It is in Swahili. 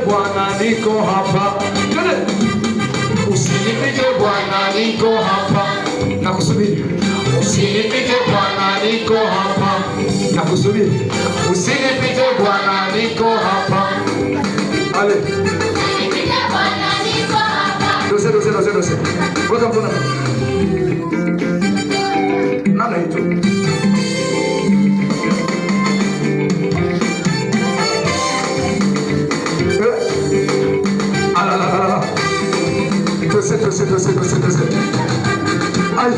Bwana, niko hapa. Usinipite Bwana, niko hapa. Nakusubiri. Usinipite Bwana, niko hapa. Nakusubiri. Usinipite Bwana, niko hapa. Ale. Usinipite Bwana, niko hapa. Dose. Weka mkono. Nana hicho. Dose. Ai.